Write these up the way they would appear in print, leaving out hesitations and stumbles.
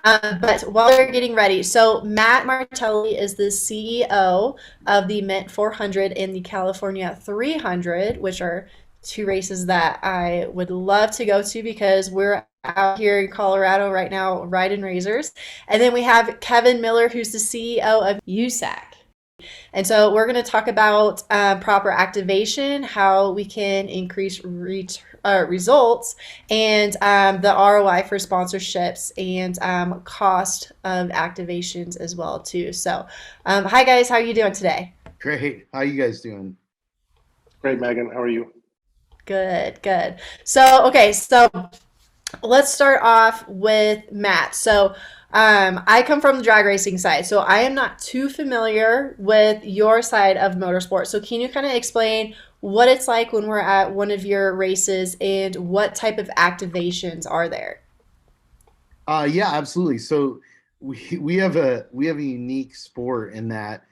But while they're getting ready, so Matt Martelli is the CEO of the Mint 400 and the California 300, which are two races that I would love to go to because we're out here in Colorado right now riding razors. And then we have Kevin Miller, who's the CEO of USAC. And so we're going to talk about proper activation, how we can increase results, and the ROI for sponsorships and cost of activations as well too. So, hi guys, how are you doing today? Great. How you guys doing? Great, Megan. How are you? Good, good. So let's start off with Matt. So, I come from the drag racing side, so I am not too familiar with your side of motorsport. So, can you kind of explain what it's like when we're at one of your races and what type of activations are there? Yeah, absolutely. So we have a unique sport in that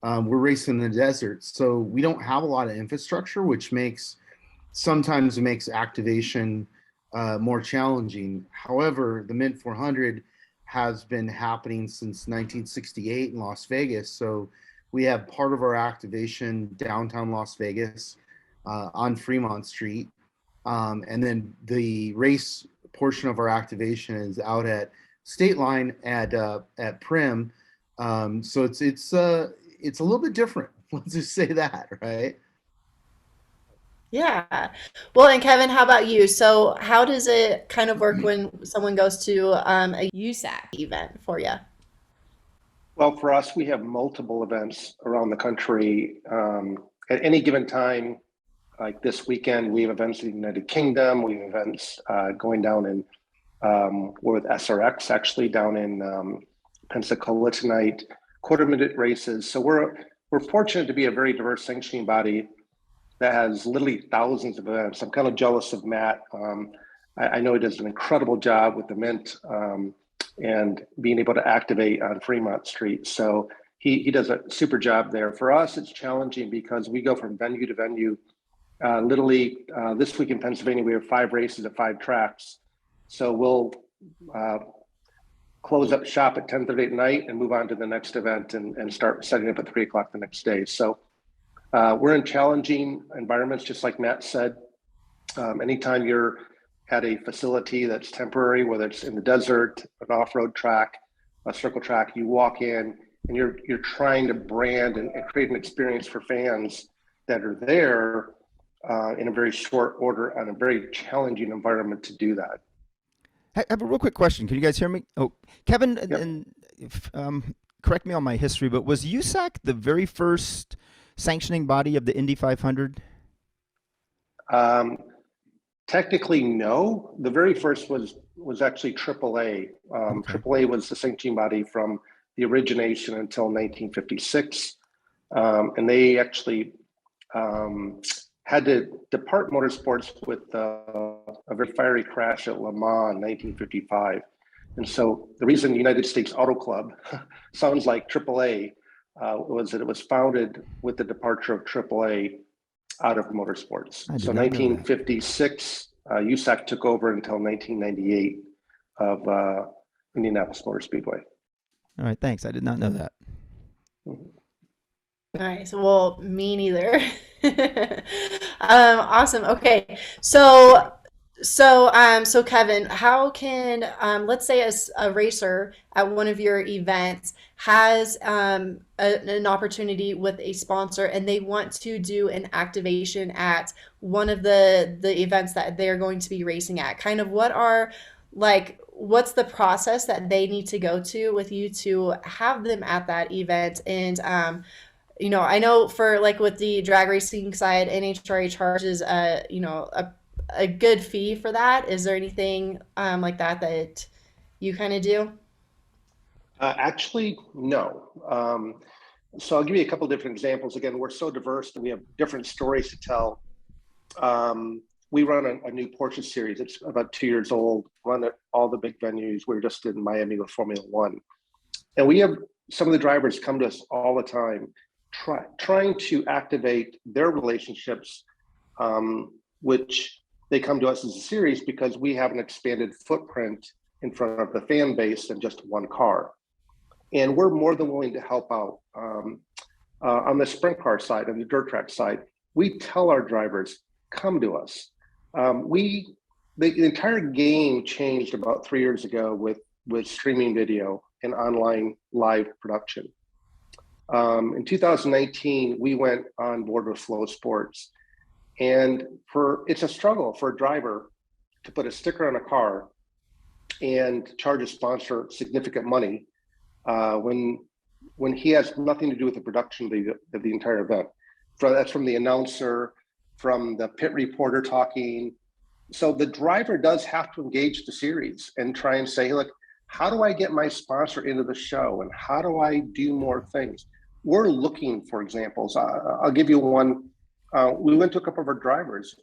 we're racing in the desert. So we don't have a lot of infrastructure, which sometimes makes activation more challenging. However, the Mint 400 has been happening since 1968 in Las Vegas. So we have part of our activation downtown Las Vegas on Fremont Street. And then the race portion of our activation is out at State Line at Prim. So it's a little bit different. Let's just say that, right? Yeah. Well, and Kevin, how about you? So, how does it kind of work when someone goes to a USAC event for you? Well, for us, we have multiple events around the country. At any given time, like this weekend, we have events in the United Kingdom. We have events going down in, we're with SRX actually down in Pensacola tonight, quarter minute races. So we're fortunate to be a very diverse sanctioning body that has literally thousands of events. I'm kind of jealous of Matt. I know he does an incredible job with the Mint and being able to activate on Fremont Street. So he does a super job there. For us, it's challenging because we go from venue to venue. Literally, this week in Pennsylvania, we have 5 races at 5 tracks. So we'll uh, close up shop at 10:30 at night and move on to the next event and start setting up at 3 o'clock the next day. So we're in challenging environments, just like Matt said. Anytime you're at a facility that's temporary, whether it's in the desert, an off-road track, a circle track, you walk in and you're trying to brand and create an experience for fans that are there in a very short order and a very challenging environment to do that. I have a real quick question. Can you guys hear me? Oh, Kevin, Yep. if, correct me on my history, but was USAC the very first sanctioning body of the Indy 500? Um, Technically, no. The very first was actually AAA. Okay. AAA was the sanctioning body from the origination until 1956, and they actually um, had to depart motorsports with a very fiery crash at Le Mans in 1955. And so the reason United States Auto Club sounds like AAA was that it was founded with the departure of AAA out of motorsports. I did So not know that. 1956, USAC took over until 1998 of Indianapolis Motor Speedway. All right, thanks. I did not know that. Nice. Well, me neither. Awesome. Okay. So Kevin, how can let's say a racer at one of your events has an opportunity with a sponsor and they want to do an activation at one of the events that they're going to be racing at. Kind of what's the process that they need to go to with you to have them at that event and I know for like with the drag racing side, NHRA charges a good fee for that. Is there anything like that that you kind of do? Actually, no. So I'll give you a couple of different examples. Again, we're so diverse and we have different stories to tell. We run a new Porsche series. It's about 2 years old. Run at all the big venues. We're just in Miami with Formula One, and we have some of the drivers come to us all the time, trying to activate their relationships, which they come to us as a series because we have an expanded footprint in front of the fan base than just one car. And we're more than willing to help out. On the sprint car side, on the dirt track side, we tell our drivers, come to us. The entire game changed about 3 years ago with streaming video and online live production. In 2019, we went on board with Flow Sports, and it's a struggle for a driver to put a sticker on a car and charge a sponsor significant money when he has nothing to do with the production of the entire event. That's from the announcer, from the pit reporter talking. So the driver does have to engage the series and try and say, look, how do I get my sponsor into the show, and how do I do more things? We're looking for examples. I'll give you one. We went to a couple of our drivers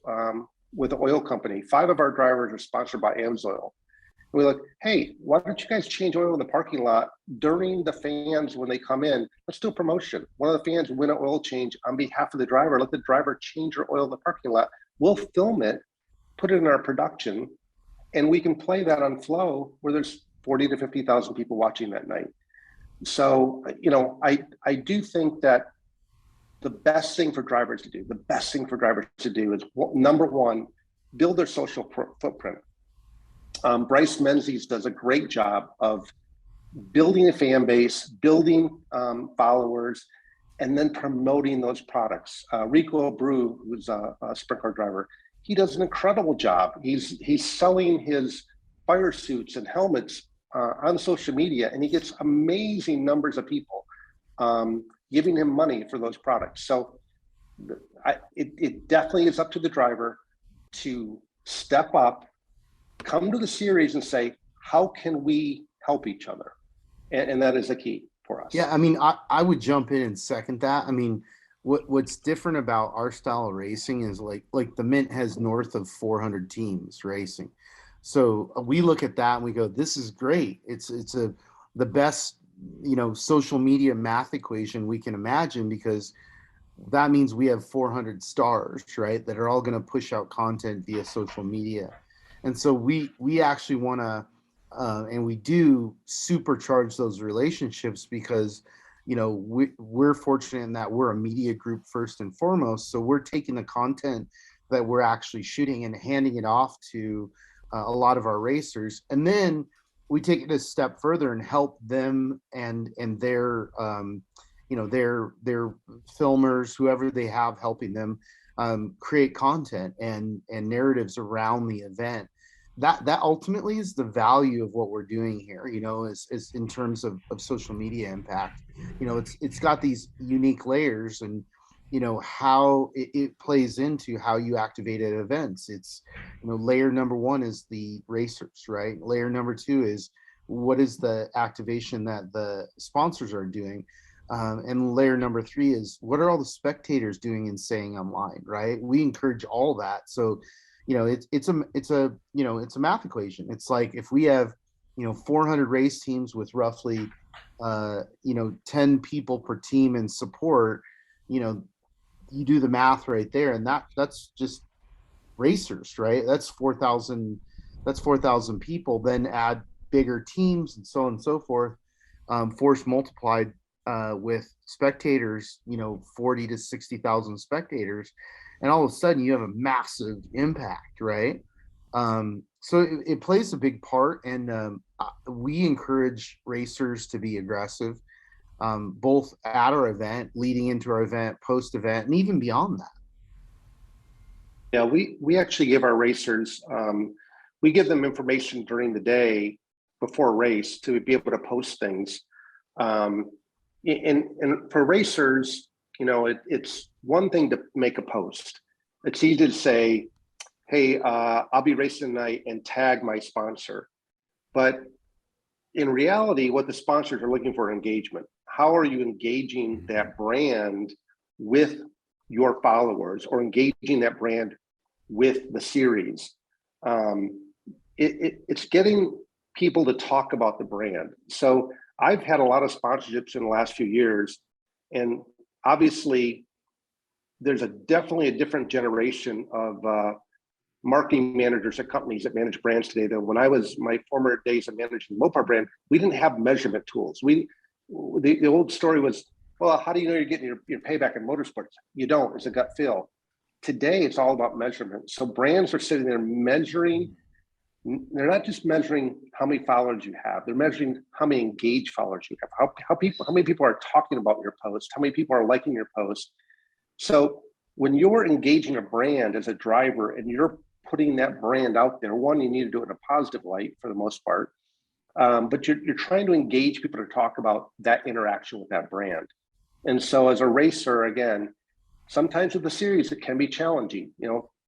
with an oil company. 5 of our drivers are sponsored by AMSOIL. We're like, hey, why don't you guys change oil in the parking lot during the fans when they come in? Let's do a promotion. One of the fans win an oil change on behalf of the driver. Let the driver change your oil in the parking lot. We'll film it, put it in our production, and we can play that on Flow where there's 40 to 50,000 people watching that night. So, I do think that the best thing for drivers to do, is number one, build their social footprint. Bryce Menzies does a great job of building a fan base, building followers, and then promoting those products. Rico Abreu, who's a sprint car driver, he does an incredible job. He's selling his fire suits and helmets on social media, and he gets amazing numbers of people giving him money for those products. So it definitely is up to the driver to step up, come to the series and say, how can we help each other? And that is the key for us. Yeah, I mean, I would jump in and second that. I mean, what's different about our style of racing is like the Mint has north of 400 teams racing. So we look at that and we go, this is great. It's the best, social media math equation we can imagine, because that means we have 400 stars, right, that are all going to push out content via social media. And so we actually want to, and we do supercharge those relationships because, we're fortunate in that we're a media group first and foremost. So we're taking the content that we're actually shooting and handing it off to a lot of our racers. And then we take it a step further and help them and their, their filmers, whoever they have helping them create content and narratives around the event. That ultimately is the value of what we're doing here, is in terms of social media impact. It's got these unique layers, and how it plays into how you activate at events. It's layer number one is the racers, right? Layer number two is what is the activation that the sponsors are doing, and layer number three is what are all the spectators doing and saying online, right? We encourage all that. So it's a math equation. It's like if we have 400 race teams with roughly 10 people per team in support, you do the math right there, and that's just racers, right? That's 4,000 people. Then add bigger teams and so on and so forth, force multiplied with spectators, 40 to 60,000 spectators, and all of a sudden you have a massive impact, right? So it plays a big part, and we encourage racers to be aggressive, both at our event, leading into our event, post event, and even beyond that. Yeah, we actually give our racers, we give them information during the day before a race to be able to post things. And for racers, it's one thing to make a post. It's easy to say, hey, I'll be racing tonight and tag my sponsor. But in reality, what the sponsors are looking for engagement. How are you engaging that brand with your followers, or engaging that brand with the series? It's getting people to talk about the brand. So I've had a lot of sponsorships in the last few years, and obviously there's definitely a different generation of marketing managers at companies that manage brands today, that when I was my former days of managing the Mopar brand, we didn't have measurement tools. The old story was, well, how do you know you're getting your payback in motorsports? You don't. It's a gut feel. Today, it's all about measurement. So brands are sitting there measuring. They're not just measuring how many followers you have. They're measuring how many engaged followers you have. How many people are talking about your post? How many people are liking your post? So when you're engaging a brand as a driver and you're putting that brand out there, one, you need to do it in a positive light for the most part, but you're trying to engage people to talk about that interaction with that brand. And so as a racer, again, sometimes with the series, it can be challenging.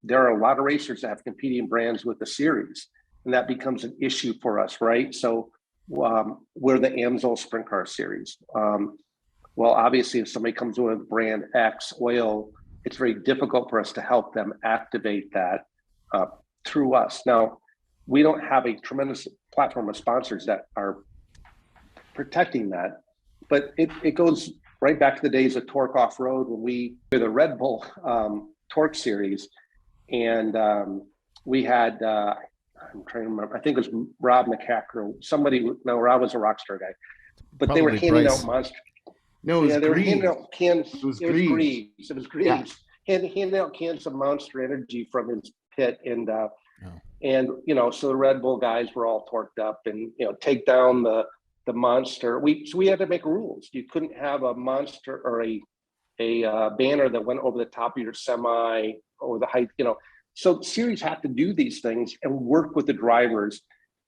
There are a lot of racers that have competing brands with the series, and that becomes an issue for us, right? So we're the Amsoil Sprint Car Series. Well, obviously, if somebody comes with brand X oil, it's very difficult for us to help them activate that through us. Now, we don't have a tremendous platform of sponsors that are protecting that, but it goes right back to the days of Torque Off-Road when we were the Red Bull Torque Series, and we had, I'm trying to remember, I think it was Rob McCacker, Rob was a rock star guy, but Probably they were handing Bryce. out monster. No, it was They were Greaves. handing out cans. It was Greaves. It was Greaves. Yeah. Handing out cans of Monster Energy from his pit, and so the Red Bull guys were all torqued up, and take down the Monster. So we had to make rules. You couldn't have a Monster or a banner that went over the top of your semi or the height. So series have to do these things and work with the drivers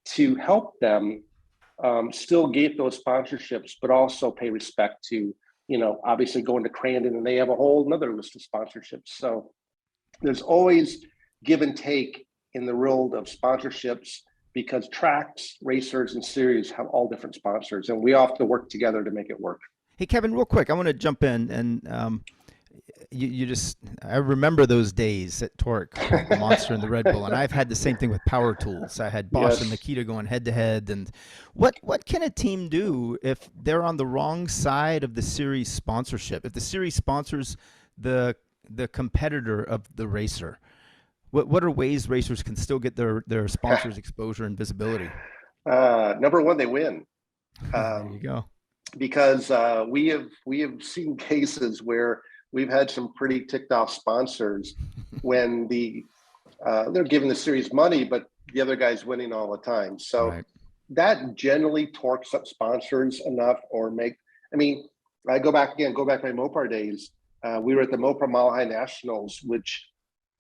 to help them still get those sponsorships, but also pay respect to, obviously going to Crandon, and they have a whole another list of sponsorships. So there's always give and take in the world of sponsorships, because tracks, racers, and series have all different sponsors, and we all have to work together to make it work. Hey, Kevin, real quick, I want to jump in, and I remember those days at Torque, the Monster and the Red Bull, and I've had the same thing with Power Tools. I had Bosch and Makita going head to head, and what can a team do if they're on the wrong side of the series sponsorship? If the series sponsors the competitor of the racer, what are ways racers can still get their sponsors exposure and visibility? Number one, they win. There you go. Because we have seen cases where we've had some pretty ticked off sponsors when they're giving the series money, but the other guy's winning all the time. So that generally torques up sponsors enough, I go back to my Mopar days. We were at the Mopar Mile High Nationals, which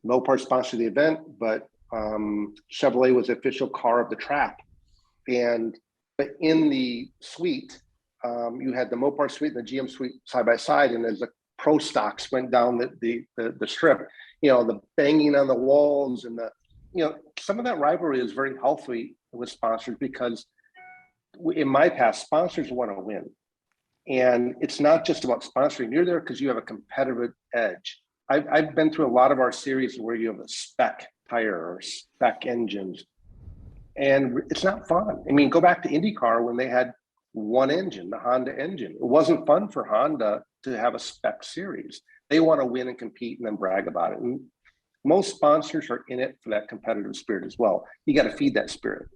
Mopar sponsored the event, but Chevrolet was the official car of the track. But in the suite, you had the Mopar suite and the GM suite side by side, and as the pro stocks went down the strip, the banging on the walls and some of that rivalry is very healthy with sponsors, because in my past, sponsors want to win, and it's not just about sponsoring. You're there because you have a competitive edge. I've been through a lot of our series where you have a spec tire or spec engines, and it's not fun. Go back to IndyCar when they had one engine, the Honda engine. It wasn't fun for Honda to have a spec series. They want to win and compete and then brag about it. And most sponsors are in it for that competitive spirit as well. You got to feed that spirit.